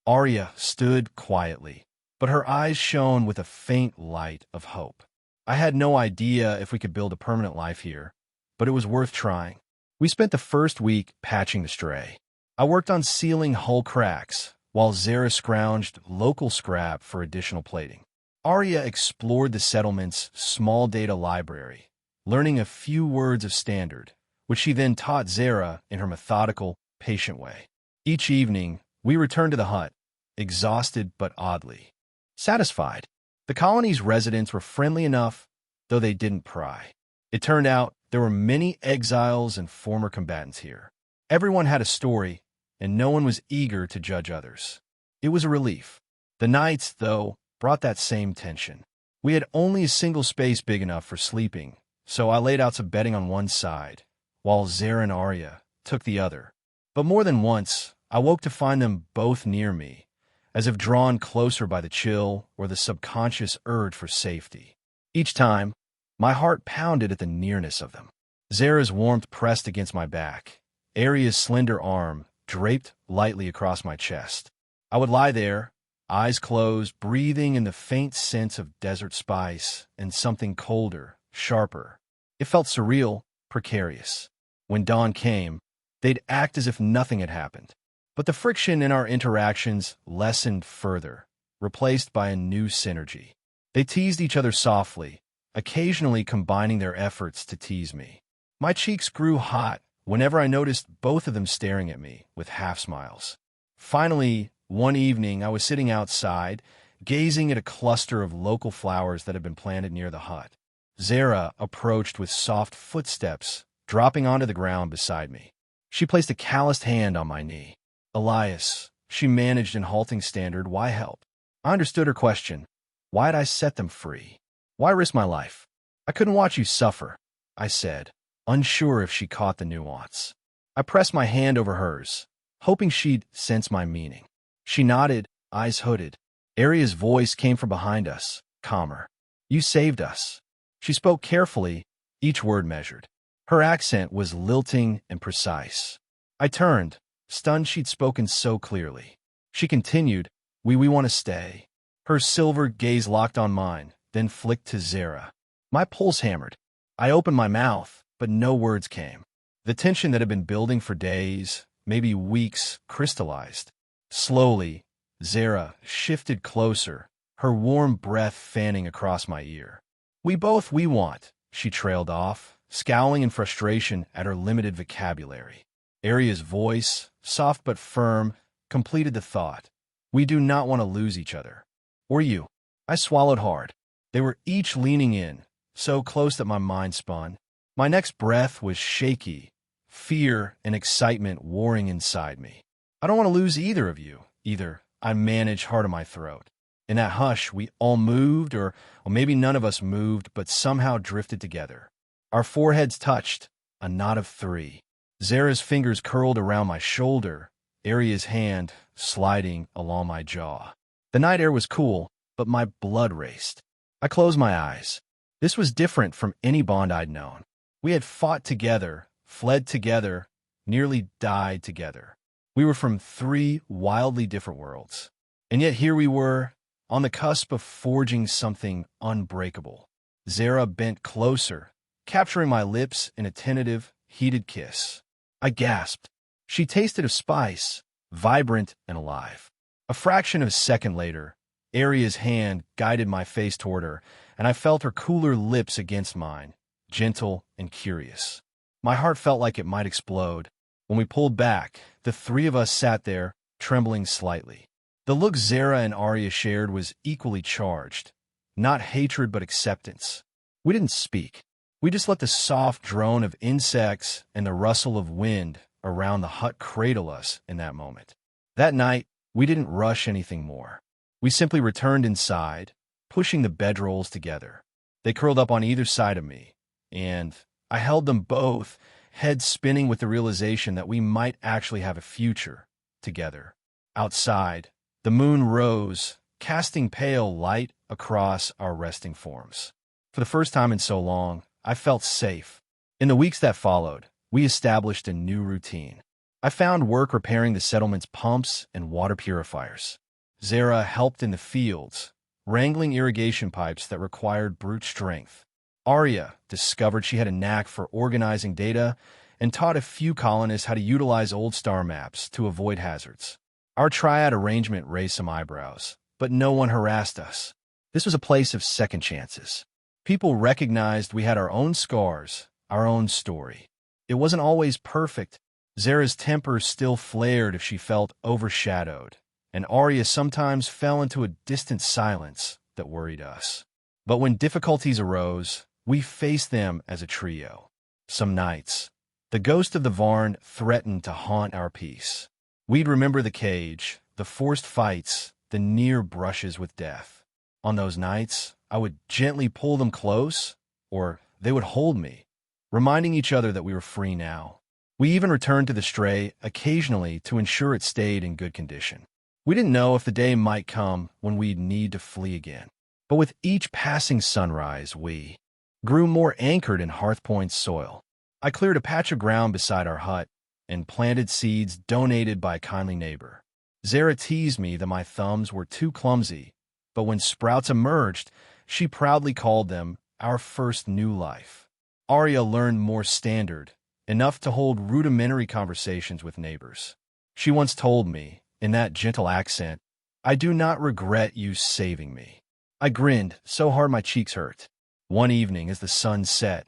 Speaker 1: Arya stood quietly, but her eyes shone with a faint light of hope. I had no idea if we could build a permanent life here, but it was worth trying. We spent the first week patching the Stray. I worked on sealing hull cracks, while Zara scrounged local scrap for additional plating. Arya explored the settlement's small data library, learning a few words of standard, which she then taught Zara in her methodical, patient way. Each evening, we returned to the hut, exhausted but oddly satisfied. The colony's residents were friendly enough, though they didn't pry. It turned out there were many exiles and former combatants here. Everyone had a story, and no one was eager to judge others. It was a relief. The nights, though, brought that same tension. We had only a single space big enough for sleeping, so I laid out some bedding on one side, while Zara and Arya took the other. But more than once, I woke to find them both near me, as if drawn closer by the chill or the subconscious urge for safety. Each time, my heart pounded at the nearness of them. Zara's warmth pressed against my back, Arya's slender arm draped lightly across my chest. I would lie there, eyes closed, breathing in the faint sense of desert spice and something colder, sharper. It felt surreal, precarious. When dawn came, they'd act as if nothing had happened. But the friction in our interactions lessened further, replaced by a new synergy. They teased each other softly, occasionally combining their efforts to tease me. My cheeks grew hot whenever I noticed both of them staring at me with half-smiles. Finally, one evening, I was sitting outside, gazing at a cluster of local flowers that had been planted near the hut. Zara approached with soft footsteps, dropping onto the ground beside me. She placed a calloused hand on my knee. "Elias," she managed in halting standard, "why help?" I understood her question. Why'd I set them free? Why risk my life? "I couldn't watch you suffer," I said, unsure if she caught the nuance. I pressed my hand over hers, hoping she'd sense my meaning. She nodded, eyes hooded. Arya's voice came from behind us, calmer. "You saved us." She spoke carefully, each word measured. Her accent was lilting and precise. I turned, stunned she'd spoken so clearly. She continued, we want to stay. Her silver gaze locked on mine, then flicked to Zara. My pulse hammered. I opened my mouth, but no words came. The tension that had been building for days, maybe weeks, crystallized. Slowly, Zara shifted closer, her warm breath fanning across my ear. We want, she trailed off, scowling in frustration at her limited vocabulary. Arya's voice, soft but firm, completed the thought. We do not want to lose each other. Or you. I swallowed hard. They were each leaning in, so close that my mind spun. My next breath was shaky, fear and excitement warring inside me. I don't want to lose either of you, either. I managed hard in my throat. In that hush, we all moved, or maybe none of us moved, but somehow drifted together. Our foreheads touched, a knot of three. Zara's fingers curled around my shoulder, Arya's hand sliding along my jaw. The night air was cool, but my blood raced. I closed my eyes. This was different from any bond I'd known. We had fought together, fled together, nearly died together. We were from three wildly different worlds. And yet here we were, on the cusp of forging something unbreakable. Zara bent closer, capturing my lips in a tentative, heated kiss. I gasped. She tasted of spice, vibrant and alive. A fraction of a second later, Arya's hand guided my face toward her, and I felt her cooler lips against mine, gentle and curious. My heart felt like it might explode. When we pulled back, the three of us sat there, trembling slightly. The look Zara and Arya shared was equally charged, not hatred but acceptance. We didn't speak. We just let the soft drone of insects and the rustle of wind around the hut cradle us in that moment. That night, we didn't rush anything more. We simply returned inside, pushing the bedrolls together. They curled up on either side of me, and I held them both, head spinning with the realization that we might actually have a future together. Outside, the moon rose, casting pale light across our resting forms. For the first time in so long, I felt safe. In the weeks that followed, we established a new routine. I found work repairing the settlement's pumps and water purifiers. Zara helped in the fields, wrangling irrigation pipes that required brute strength. Arya discovered she had a knack for organizing data and taught a few colonists how to utilize old star maps to avoid hazards. Our triad arrangement raised some eyebrows, but no one harassed us. This was a place of second chances. People recognized we had our own scars, our own story. It wasn't always perfect. Zara's temper still flared if she felt overshadowed, and Arya sometimes fell into a distant silence that worried us. But when difficulties arose, we faced them as a trio. Some nights, the ghost of the Varn threatened to haunt our peace. We'd remember the cage, the forced fights, the near brushes with death. On those nights, I would gently pull them close, or they would hold me, reminding each other that we were free now. We even returned to the stray occasionally to ensure it stayed in good condition. We didn't know if the day might come when we'd need to flee again. But with each passing sunrise, we grew more anchored in Hearthpoint's soil. I cleared a patch of ground beside our hut and planted seeds donated by a kindly neighbor. Zara teased me that my thumbs were too clumsy, but when sprouts emerged, she proudly called them our first new life. Arya learned more standard, enough to hold rudimentary conversations with neighbors. She once told me, in that gentle accent, "I do not regret you saving me." I grinned so hard my cheeks hurt. One evening, as the sun set,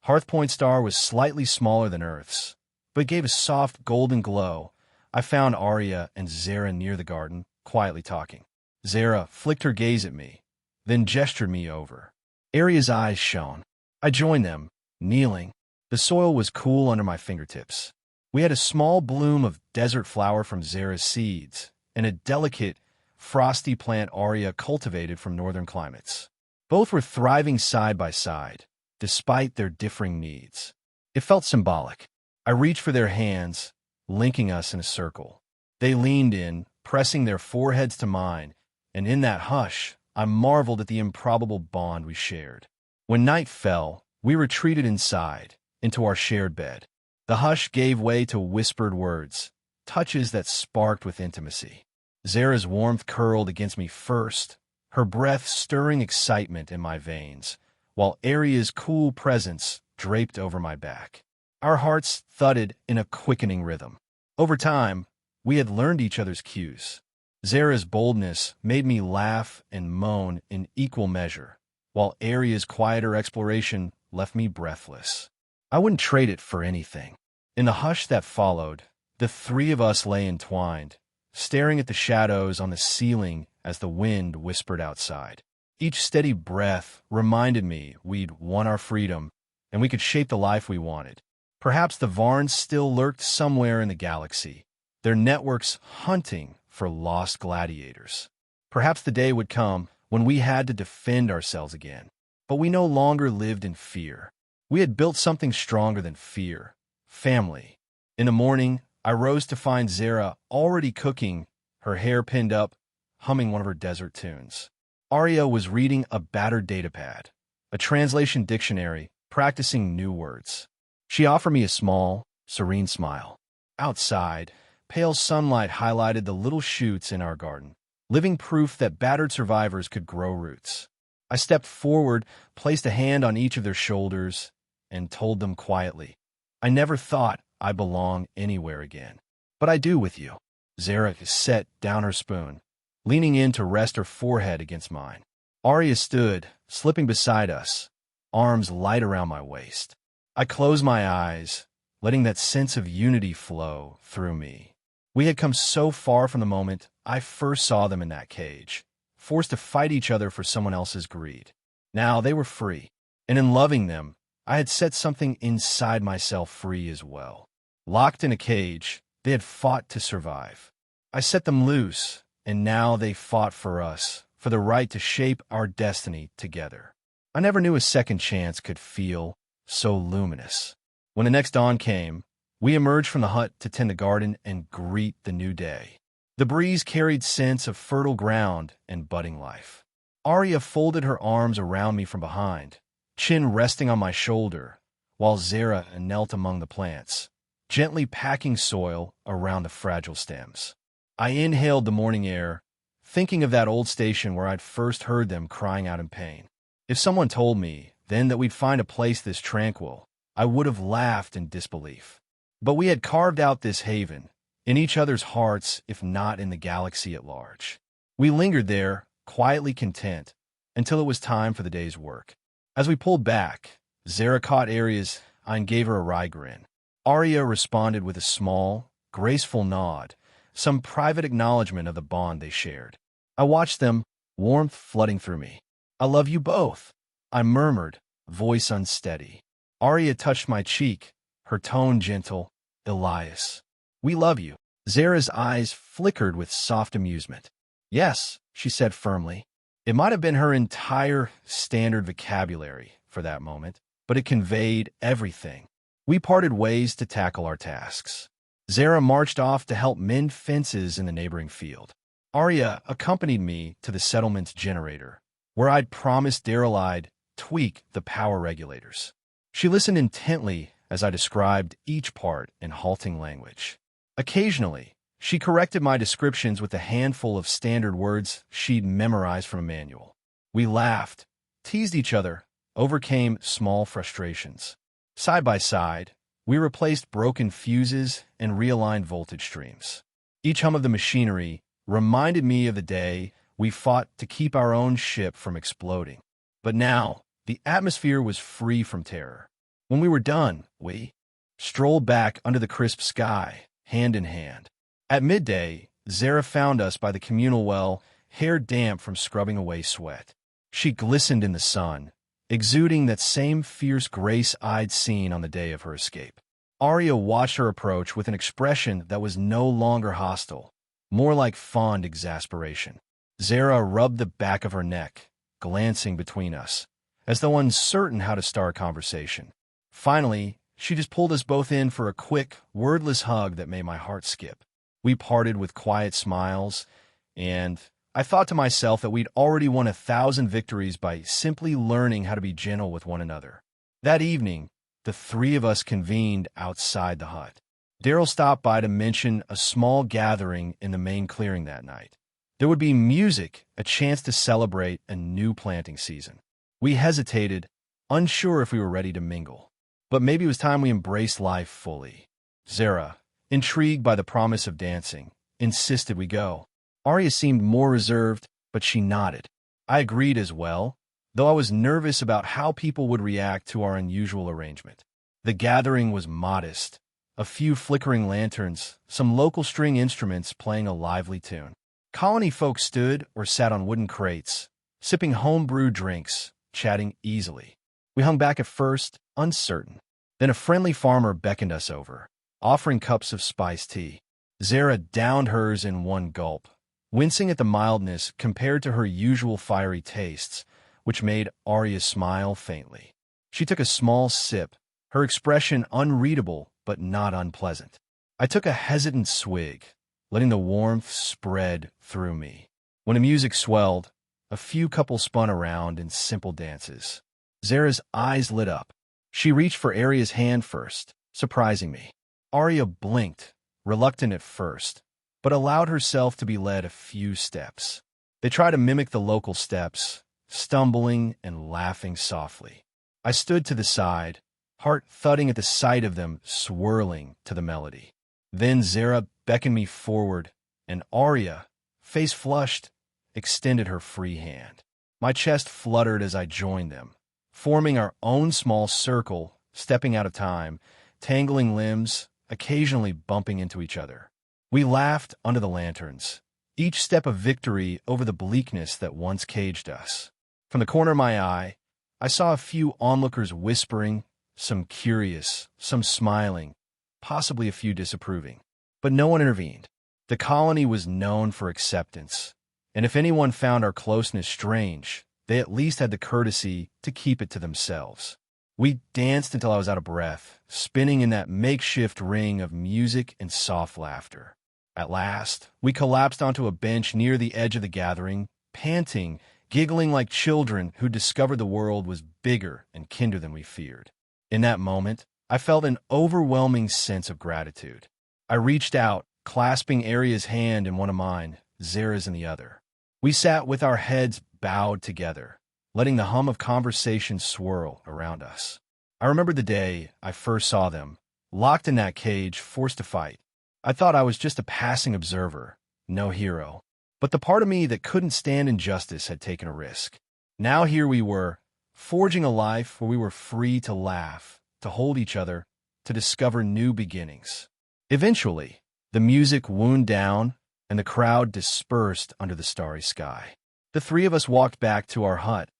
Speaker 1: Hearthpoint's star was slightly smaller than Earth's, but gave a soft golden glow. I found Arya and Zara near the garden, quietly talking. Zara flicked her gaze at me, then gestured me over. Arya's eyes shone. I joined them, kneeling. The soil was cool under my fingertips. We had a small bloom of desert flower from Zara's seeds, and a delicate, frosty plant Arya cultivated from northern climates. Both were thriving side by side, despite their differing needs. It felt symbolic. I reached for their hands, linking us in a circle. They leaned in, pressing their foreheads to mine, and in that hush, I marveled at the improbable bond we shared. When night fell, we retreated inside, into our shared bed. The hush gave way to whispered words. touches that sparked with intimacy. Zara's warmth curled against me first, her breath stirring excitement in my veins, while Aria's cool presence draped over my back. Our hearts thudded in a quickening rhythm. Over time, we had learned each other's cues. Zara's boldness made me laugh and moan in equal measure, while Aria's quieter exploration left me breathless. I wouldn't trade it for anything. In the hush that followed, the three of us lay entwined, staring at the shadows on the ceiling as the wind whispered outside. Each steady breath reminded me we'd won our freedom, and we could shape the life we wanted. Perhaps the Varns still lurked somewhere in the galaxy, their networks hunting for lost gladiators. Perhaps the day would come when we had to defend ourselves again. But we no longer lived in fear. We had built something stronger than fear: family. In the morning, I rose to find Zara already cooking, her hair pinned up, humming one of her desert tunes. Aria was reading a battered datapad, a translation dictionary, practicing new words. She offered me a small, serene smile. Outside, pale sunlight highlighted the little shoots in our garden, living proof that battered survivors could grow roots. I stepped forward, placed a hand on each of their shoulders, and told them quietly, "I never thought I belong anywhere again. But I do with you." Zara set down her spoon, leaning in to rest her forehead against mine. Aria stood, slipping beside us, arms light around my waist. I closed my eyes, letting that sense of unity flow through me. We had come so far from the moment I first saw them in that cage, forced to fight each other for someone else's greed. Now they were free, and in loving them, I had set something inside myself free as well. Locked in a cage, they had fought to survive. I set them loose, and now they fought for us, for the right to shape our destiny together. I never knew a second chance could feel so luminous. When the next dawn came, we emerged from the hut to tend the garden and greet the new day. The breeze carried scents of fertile ground and budding life. Aria folded her arms around me from behind, chin resting on my shoulder, while Zara knelt among the plants, gently packing soil around the fragile stems. I inhaled the morning air, thinking of that old station where I'd first heard them crying out in pain. If someone told me then that we'd find a place this tranquil, I would have laughed in disbelief. But we had carved out this haven, in each other's hearts, if not in the galaxy at large. We lingered there, quietly content, until it was time for the day's work. As we pulled back, Zara caught Aria's eye and gave her a wry grin. Aria responded with a small, graceful nod, some private acknowledgement of the bond they shared. I watched them, warmth flooding through me. "I love you both," I murmured, voice unsteady. Aria touched my cheek, her tone gentle. "Elias, we love you." Zara's eyes flickered with soft amusement. "Yes," she said firmly. It might have been her entire standard vocabulary for that moment, but it conveyed everything. We parted ways to tackle our tasks. Zara marched off to help mend fences in the neighboring field. Aria accompanied me to the settlement's generator, where I'd promised Daryl I'd tweak the power regulators. She listened intently as I described each part in halting language. Occasionally, she corrected my descriptions with a handful of standard words she'd memorized from a manual. We laughed, teased each other, overcame small frustrations. Side by side, we replaced broken fuses and realigned voltage streams. Each hum of the machinery reminded me of the day we fought to keep our own ship from exploding. But now, the atmosphere was free from terror. When we were done, we strolled back under the crisp sky, hand in hand. At midday, Zara found us by the communal well, hair damp from scrubbing away sweat. She glistened in the sun, exuding that same fierce grace I'd seen on the day of her escape. Aria watched her approach with an expression that was no longer hostile, more like fond exasperation. Zara rubbed the back of her neck, glancing between us, as though uncertain how to start a conversation. Finally, she just pulled us both in for a quick, wordless hug that made my heart skip. We parted with quiet smiles, and I thought to myself that we'd already won 1,000 victories by simply learning how to be gentle with one another. That evening, the three of us convened outside the hut. Daryl stopped by to mention a small gathering in the main clearing that night. There would be music, a chance to celebrate a new planting season. We hesitated, unsure if we were ready to mingle. But maybe it was time we embraced life fully. Zara, intrigued by the promise of dancing, insisted we go. Arya seemed more reserved, but she nodded. I agreed as well, though I was nervous about how people would react to our unusual arrangement. The gathering was modest. A few flickering lanterns, some local string instruments playing a lively tune. Colony folk stood or sat on wooden crates, sipping home-brewed drinks, chatting easily. We hung back at first, uncertain. Then a friendly farmer beckoned us over, offering cups of spiced tea. Zara downed hers in one gulp, wincing at the mildness compared to her usual fiery tastes, which made Arya smile faintly. She took a small sip, her expression unreadable but not unpleasant. I took a hesitant swig, letting the warmth spread through me. When the music swelled, a few couples spun around in simple dances. Zara's eyes lit up. She reached for Arya's hand first, surprising me. Arya blinked, reluctant at first, but allowed herself to be led a few steps. They tried to mimic the local steps, stumbling and laughing softly. I stood to the side, heart thudding at the sight of them swirling to the melody. Then Zara beckoned me forward, and Arya, face flushed, extended her free hand. My chest fluttered as I joined them, forming our own small circle, stepping out of time, tangling limbs, occasionally bumping into each other. We laughed under the lanterns, each step a victory over the bleakness that once caged us. From the corner of my eye, I saw a few onlookers whispering, some curious, some smiling, possibly a few disapproving. But no one intervened. The colony was known for acceptance, and if anyone found our closeness strange, they at least had the courtesy to keep it to themselves. We danced until I was out of breath, spinning in that makeshift ring of music and soft laughter. At last, we collapsed onto a bench near the edge of the gathering, panting, giggling like children who discovered the world was bigger and kinder than we feared. In that moment, I felt an overwhelming sense of gratitude. I reached out, clasping Arya's hand in one of mine, Zara's in the other. We sat with our heads bowed together, letting the hum of conversation swirl around us. I remember the day I first saw them, locked in that cage, forced to fight. I thought I was just a passing observer, no hero. But the part of me that couldn't stand injustice had taken a risk. Now here we were, forging a life where we were free to laugh, to hold each other, to discover new beginnings. Eventually, the music wound down and the crowd dispersed under the starry sky. The three of us walked back to our hut,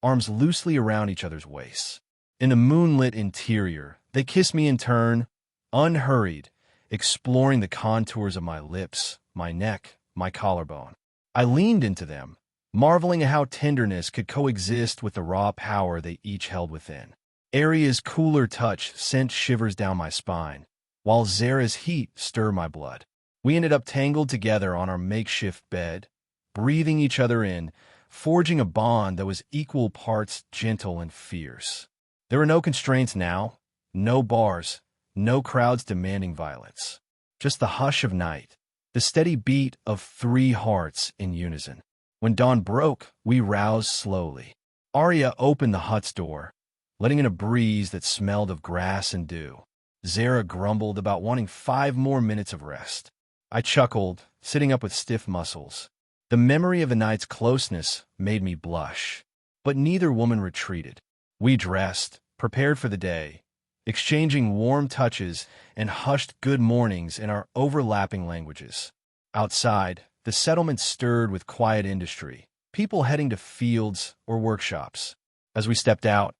Speaker 1: arms loosely around each other's waists. In the moonlit interior, they kissed me in turn, unhurried, exploring the contours of my lips, my neck, my collarbone. I leaned into them, marveling at how tenderness could coexist with the raw power they each held within. Arya's cooler touch sent shivers down my spine, while Zara's heat stirred my blood. We ended up tangled together on our makeshift bed, breathing each other in, forging a bond that was equal parts gentle and fierce. There were no constraints now, no bars, no crowds demanding violence. Just the hush of night, the steady beat of three hearts in unison. When dawn broke, we roused slowly. Arya opened the hut's door, letting in a breeze that smelled of grass and dew. Zara grumbled about wanting 5 more minutes of rest. I chuckled, sitting up with stiff muscles. The memory of the night's closeness made me blush, but neither woman retreated. We dressed, prepared for the day, exchanging warm touches and hushed good mornings in our overlapping languages. Outside, the settlement stirred with quiet industry, people heading to fields or workshops. As we stepped out,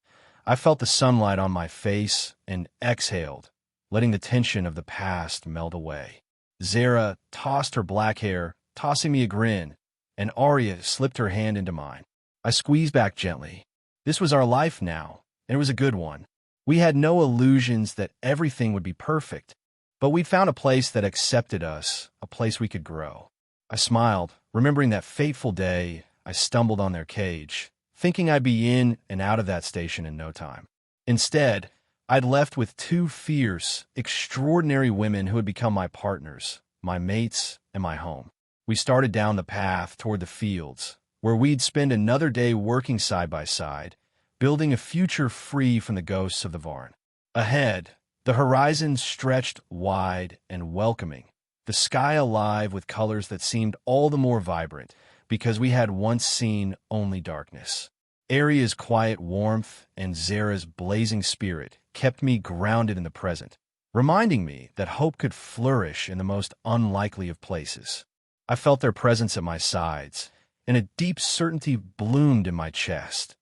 Speaker 1: I felt the sunlight on my face and exhaled, letting the tension of the past melt away. Zara tossed her black hair, tossing me a grin, and Arya slipped her hand into mine. I squeezed back gently. This was our life now, and it was a good one. We had no illusions that everything would be perfect, but we'd found a place that accepted us, a place we could grow. I smiled, remembering that fateful day I stumbled on their cage, thinking I'd be in and out of that station in no time. Instead, I'd left with two fierce, extraordinary women who had become my partners, my mates, and my home. We started down the path toward the fields, where we'd spend another day working side by side, building a future free from the ghosts of the Varn. Ahead, the horizon stretched wide and welcoming, the sky alive with colors that seemed all the more vibrant because we had once seen only darkness. Aria's quiet warmth and Zara's blazing spirit kept me grounded in the present, reminding me that hope could flourish in the most unlikely of places. I felt their presence at my sides, and a deep certainty bloomed in my chest.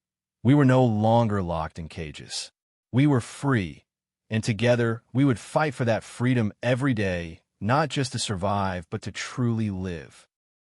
Speaker 1: We were no longer locked in cages. We were free, and together we would fight for that freedom every day, not just to survive, but to truly live.